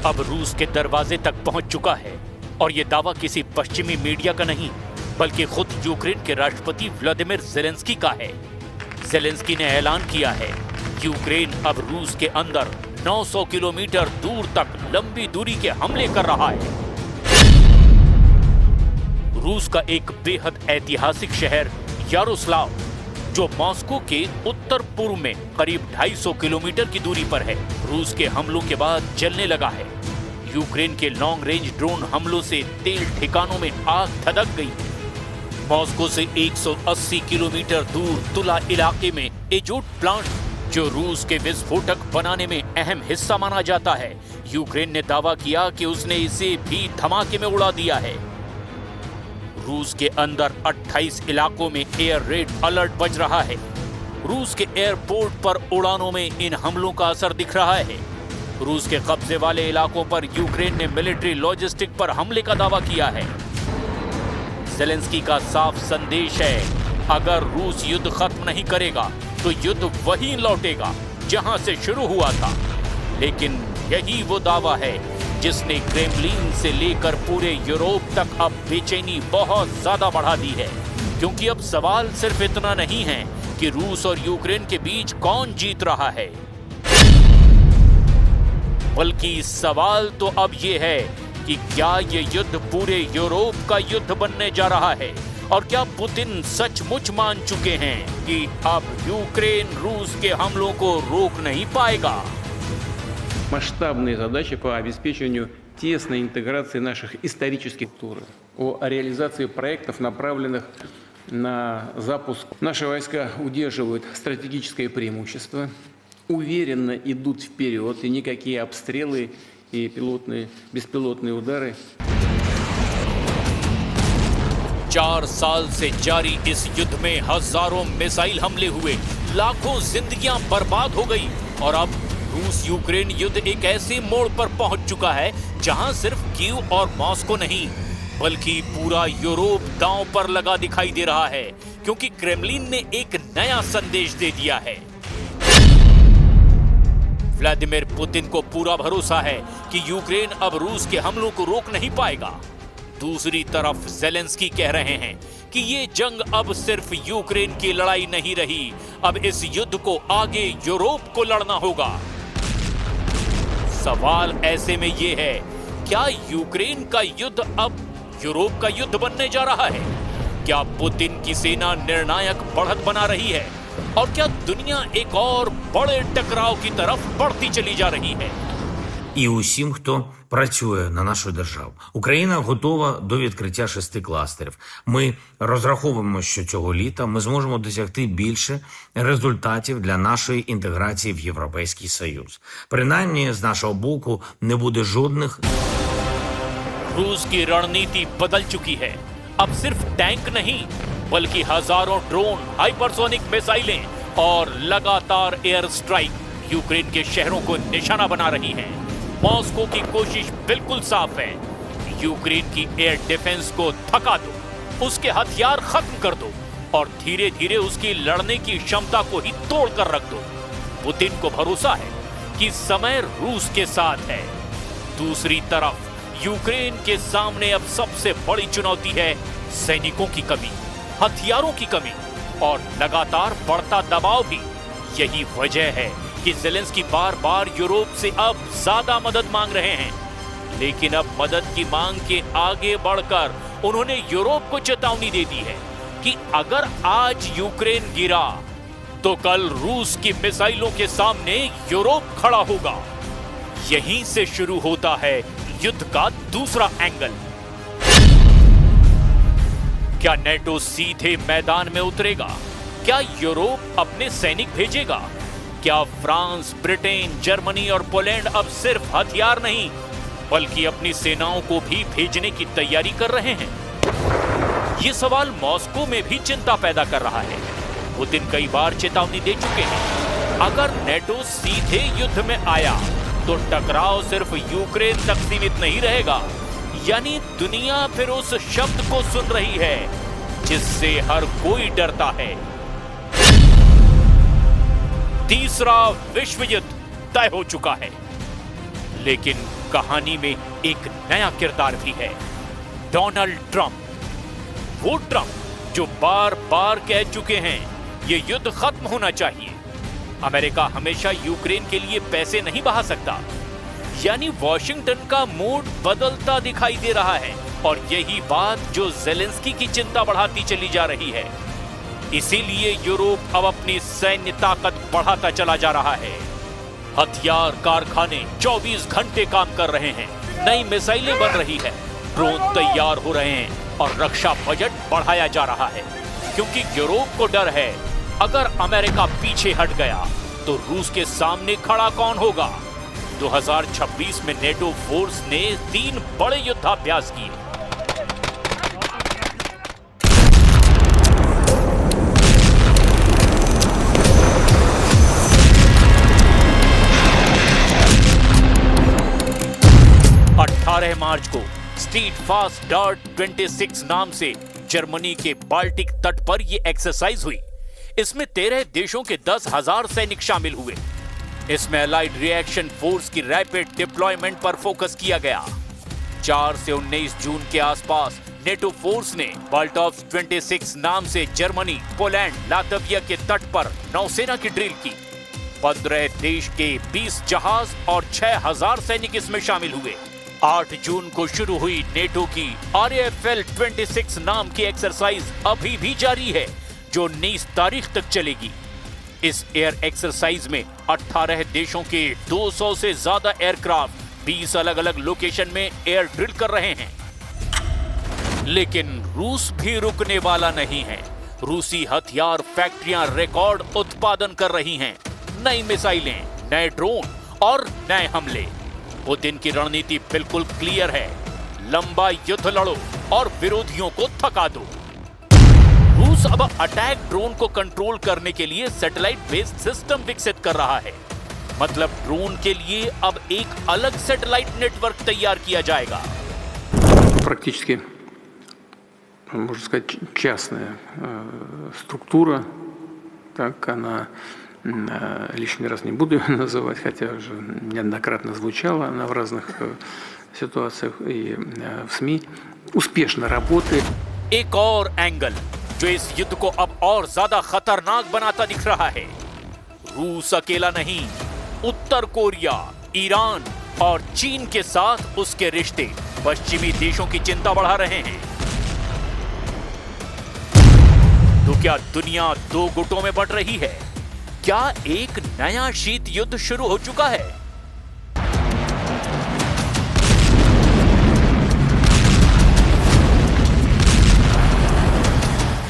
अब रूस के दरवाजे तक पहुंच चुका है और ये दावा किसी पश्चिमी मीडिया का नहीं बल्कि खुद यूक्रेन के राष्ट्रपति व्लादिमीर ज़ेलेंस्की का है। ज़ेलेंस्की ने ऐलान किया है यूक्रेन अब रूस के अंदर 900 किलोमीटर दूर तक लंबी दूरी के हमले कर रहा है। रूस का एक बेहद ऐतिहासिक शहर यारोस्लाव, जो मॉस्को के उत्तर पूर्व में करीब 250 किलोमीटर की दूरी पर है, रूस के हमलों के बाद जलने लगा है। यूक्रेन के लॉन्ग रेंज ड्रोन हमलों से तेल ठिकानों में आग धधक गई है। मॉस्को से 180 किलोमीटर दूर तुला इलाके में एजोड प्लांट, जो रूस के विस्फोटक बनाने में अहम हिस्सा माना जाता है, यूक्रेन ने दावा किया कि उसने इसे भी धमाके में उड़ा दिया है। रूस के अंदर 28 इलाकों में एयर रेड अलर्ट बज रहा है। रूस के एयरपोर्ट पर उड़ानों में इन हमलों का असर दिख रहा है। रूस के कब्जे वाले इलाकों पर यूक्रेन ने मिलिट्री लॉजिस्टिक पर हमले का दावा किया है। ज़ेलेंस्की का साफ संदेश है, अगर रूस युद्ध खत्म नहीं करेगा तो युद्ध वहीं लौटेगा जहां से शुरू हुआ था। लेकिन यही वो दावा है जिसने क्रेमलिन से लेकर पूरे यूरोप तक अब बेचैनी बहुत ज्यादा बढ़ा दी है, क्योंकि अब सवाल सिर्फ इतना नहीं है कि रूस और यूक्रेन के बीच कौन जीत रहा है, बल्कि सवाल तो अब ये है कि क्या ये युद्ध पूरे यूरोप का युद्ध बनने जा रहा है और क्या पुतिन सचमुच मान चुके हैं कि अब यूक्रेन रूस के हमलों को रोक नहीं पाएगा। Масштабные задачи по обеспечению тесной интеграции наших исторических структур, о реализации проектов, направленных на запуск. Наши войска удерживают стратегическое преимущество, уверенно идут вперед, и никакие обстрелы и беспилотные удары. 4 साल से जारी इस युद्ध में हजारों मिसाइल हमले हुए, लाखों जिंदगियां बर्बाद हो गई और अब रूस यूक्रेन युद्ध एक ऐसे मोड़ पर पहुंच चुका है जहां सिर्फ कीव और मॉस्को नहीं बल्कि पूरा यूरोप दांव पर लगा दिखाई दे रहा है, क्योंकि क्रेमलिन ने एक नया संदेश दे दिया है। व्लादिमीर पुतिन को पूरा भरोसा है कि यूक्रेन अब रूस के हमलों को रोक नहीं पाएगा। दूसरी तरफ ज़ेलेंस्की कह रहे हैं कि ये जंग अब सिर्फ यूक्रेन की लड़ाई नहीं रही, अब इस युद्ध को आगे यूरोप को लड़ना होगा। सवाल ऐसे में ये है, क्या यूक्रेन का युद्ध अब यूरोप का युद्ध बनने जा रहा है? क्या पुतिन की सेना निर्णायक बढ़त बना रही है और क्या दुनिया एक और बड़े टकराव की तरफ बढ़ती चली जा रही है? І усім, хто працює на нашу державу. Україна готова до відкриття 6 кластерів. Ми розраховуємо, що цього літа ми зможемо досягти більше результатів для нашої інтеграції в Європейський Союз. Принаймні, з нашого боку, не буде жодних... रूस की रणनीति बदल चुकी है। अब सिर्फ टैंक नहीं बल्कि हजारों ड्रोन, हाइपरसोनिक मिसाइलें और लगातार एयर स्ट्राइक यूक्रेन के शहरों को निशाना बना रही हैं। मॉस्को की कोशिश बिल्कुल साफ है, यूक्रेन की एयर डिफेंस को थका दो, उसके हथियार खत्म कर दो और धीरे धीरे उसकी लड़ने की क्षमता को ही तोड़ कर रख दो। पुतिन को भरोसा है कि समय रूस के साथ है। दूसरी तरफ यूक्रेन के सामने अब सबसे बड़ी चुनौती है सैनिकों की कमी, हथियारों की कमी और लगातार बढ़ता दबाव भी। यही वजह है कि ज़ेलेंस्की बार बार यूरोप से अब ज्यादा मदद मांग रहे हैं, लेकिन अब मदद की मांग के आगे बढ़कर उन्होंने यूरोप को चेतावनी दे दी है कि अगर आज यूक्रेन गिरा तो कल रूस की मिसाइलों के सामने यूरोप खड़ा होगा। यहीं से शुरू होता है युद्ध का दूसरा एंगल। क्या नेटो सीधे मैदान में उतरेगा? क्या यूरोप अपने सैनिक भेजेगा? क्या फ्रांस, ब्रिटेन, जर्मनी और पोलैंड अब सिर्फ हथियार नहीं बल्कि अपनी सेनाओं को भी भेजने की तैयारी कर रहे हैं? ये सवाल मॉस्को में भी चिंता पैदा कर रहा है। पुतिन कई बार चेतावनी दे चुके हैं, अगर नेटो सीधे युद्ध में आया तो टकराव सिर्फ यूक्रेन तक सीमित नहीं रहेगा, यानी दुनिया फिर उस शब्द को सुन रही है जिससे हर कोई डरता है। तीसरा विश्व युद्ध तय हो चुका है, लेकिन कहानी में एक नया किरदार भी है, डोनाल्ड ट्रंप। वो ट्रंप जो बार बार कह चुके हैं ये युद्ध खत्म होना चाहिए। अमेरिका हमेशा यूक्रेन के लिए पैसे नहीं बहा सकता। यानी वॉशिंगटन का मूड बदलता दिखाई दे रहा है और यही बात जो ज़ेलेंस्की की चिंता बढ़ाती चली जा रही है। इसीलिए यूरोप अब अपनी सैन्य ताकत बढ़ाता चला जा रहा है। हथियार कारखाने 24 घंटे काम कर रहे हैं, नई मिसाइलें बन रही है, ड्रोन तैयार हो रहे हैं और रक्षा बजट बढ़ाया जा रहा है। क्योंकि यूरोप को डर है अगर अमेरिका पीछे हट गया तो रूस के सामने खड़ा कौन होगा। 2026 में नेटो फोर्स ने 3 बड़े युद्धाभ्यास किए। मार्च को स्ट्रीट फास्ट डार्ट 26 नाम से जर्मनी के बाल्टिक तट पर यह एक्सरसाइज हुई। इसमें 13 देशों के 10,000 सैनिक शामिल हुए। इसमें अलाइड रिएक्शन फोर्स की रैपिड डिप्लॉयमेंट पर फोकस किया गया। 4 से 19 जून के आसपास नेटो फोर्स ने बाल्टॉफ 26 नाम से जर्मनी, पोलैंड, लातविया के तट पर नौसेना की ड्रिल की। 15 देश के 20 जहाज और 6,000 सैनिक इसमें शामिल हुए। 8 जून को शुरू हुई नेटो की RAFL 26 नाम की एक्सरसाइज अभी भी जारी है, जो 19 तारीख तक चलेगी। इस एयर एक्सरसाइज में 18 देशों के 200 से ज्यादा एयरक्राफ्ट 20 अलग अलग लोकेशन में एयर ड्रिल कर रहे हैं। लेकिन रूस भी रुकने वाला नहीं है। रूसी हथियार फैक्ट्रियां रिकॉर्ड उत्पादन कर रही हैं। नई मिसाइलें, नए ड्रोन और नए हमले। पुतिन की रणनीति बिल्कुल क्लियर है, लंबा युद्ध लड़ो और विरोधियों को थका दो। रूस अब अटैक ड्रोन को कंट्रोल करने के लिए सैटेलाइट बेस्ड सिस्टम विकसित कर रहा है। मतलब ड्रोन के लिए अब एक अलग सैटेलाइट नेटवर्क तैयार किया जाएगा। Практически, можно сказать, частная структура, так она, лишний раз не буду ее называть, хотя уже неоднократно звучала она в разных ситуациях и в СМИ, उस्पेशно работает। एक और एंगल जो इस युद्ध को अब और ज्यादा खतरनाक बनाता दिख रहा है। रूस अकेला नहीं, उत्तर कोरिया, ईरान और चीन के साथ उसके रिश्ते पश्चिमी देशों की चिंता बढ़ा रहे हैं। तो क्या दुनिया 2 गुटों में बंट रही है? क्या एक नया शीत युद्ध शुरू हो चुका है?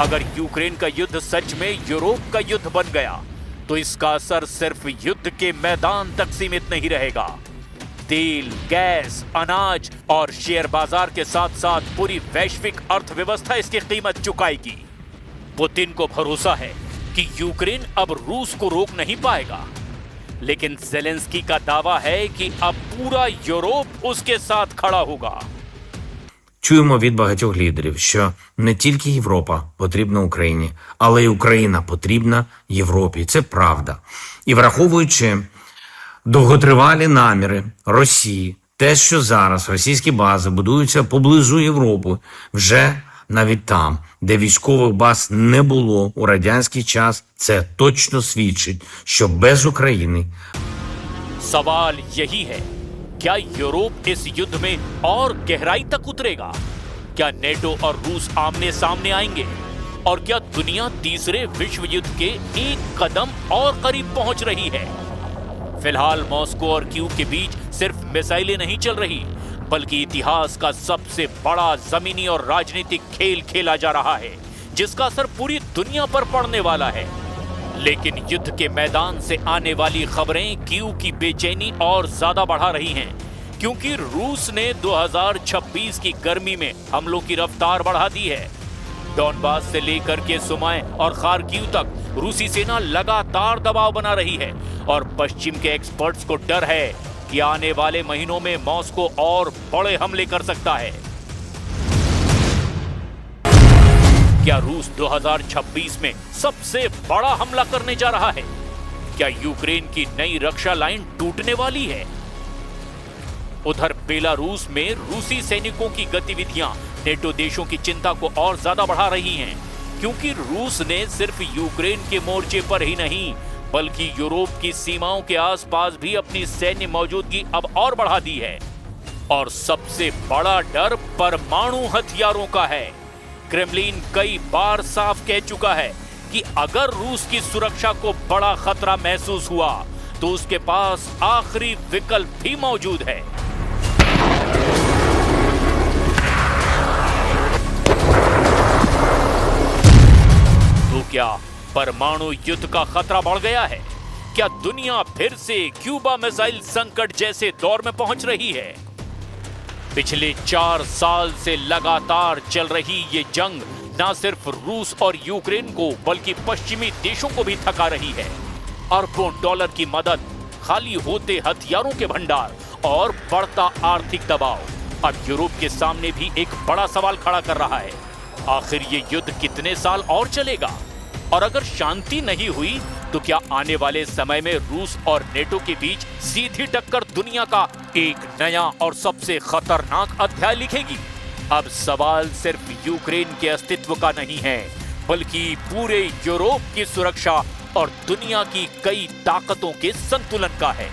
अगर यूक्रेन का युद्ध सच में यूरोप का युद्ध बन गया तो इसका असर सिर्फ युद्ध के मैदान तक सीमित नहीं रहेगा। तेल, गैस, अनाज और शेयर बाजार के साथ साथ पूरी वैश्विक अर्थव्यवस्था इसकी कीमत चुकाएगी। पुतिन को भरोसा है कि यूक्रेन अब रूस को रोक नहीं पाएगा, लेकिन ज़ेलेंस्की का दावा है कि अब पूरा यूरोप उसके साथ खड़ा होगा। Чуємо від багатьох лідерів, що не тільки Європа потрібна Україні, але й Україна потрібна Європі. Це правда. І враховуючи довготривалі наміри Росії, те, що зараз російські бази будуються поблизу Європи, вже навіть там, де військових баз не було у радянський час, це точно свідчить, що без України. सवाल यही है, क्या यूरोप इस युद्ध में और गहराई तक उतरेगा? क्या नेटो और रूस आमने सामने आएंगे? और क्या दुनिया तीसरे विश्व युद्ध के एक कदम और करीब पहुंच रही है? फिलहाल मॉस्को और कीव के बीच सिर्फ मिसाइलें नहीं चल रही, बल्कि इतिहास का सबसे बड़ा जमीनी और राजनीतिक खेल खेला जा रहा है, जिसका असर पूरी दुनिया पर पड़ने वाला है। लेकिन युद्ध के मैदान से आने वाली खबरें कीव की बेचैनी और ज्यादा बढ़ा रही हैं, क्योंकि रूस ने 2026 की गर्मी में हमलों की रफ्तार बढ़ा दी है। डॉनबास से लेकर के सुमाय और खार्किव तक रूसी सेना लगातार दबाव बना रही है और पश्चिम के एक्सपर्ट्स को डर है कि आने वाले महीनों में मॉस्को और बड़े हमले कर सकता है। क्या रूस 2026 में सबसे बड़ा हमला करने जा रहा है? क्या यूक्रेन की नई रक्षा लाइन टूटने वाली है? उधर बेलारूस में रूसी सैनिकों की गतिविधियां नेटो देशों की चिंता को और ज्यादा बढ़ा रही हैं, क्योंकि रूस ने सिर्फ यूक्रेन के मोर्चे पर ही नहीं बल्कि यूरोप की सीमाओं के आसपास भी अपनी सैन्य मौजूदगी अब और बढ़ा दी है। और सबसे बड़ा डर परमाणु हथियारों का है। क्रेमलिन कई बार साफ कह चुका है कि अगर रूस की सुरक्षा को बड़ा खतरा महसूस हुआ तो उसके पास आखिरी विकल्प भी मौजूद है। तो क्या परमाणु युद्ध का खतरा बढ़ गया है? क्या दुनिया फिर से क्यूबा मिसाइल संकट जैसे दौर में पहुंच रही है? पिछले 4 साल से लगातार चल रही ये जंग न सिर्फ रूस और यूक्रेन को बल्कि पश्चिमी देशों को भी थका रही है। अरबों डॉलर की मदद, खाली होते हथियारों के भंडार और बढ़ता आर्थिक दबाव अब यूरोप के सामने भी एक बड़ा सवाल खड़ा कर रहा है। आखिर ये युद्ध कितने साल और चलेगा? और अगर शांति नहीं हुई तो क्या आने वाले समय में रूस और नेटो के बीच सीधी टक्कर दुनिया का एक नया और सबसे खतरनाक अध्याय लिखेगी? अब सवाल सिर्फ यूक्रेन के अस्तित्व का नहीं है बल्कि पूरे यूरोप की सुरक्षा और दुनिया की कई ताकतों के संतुलन का है।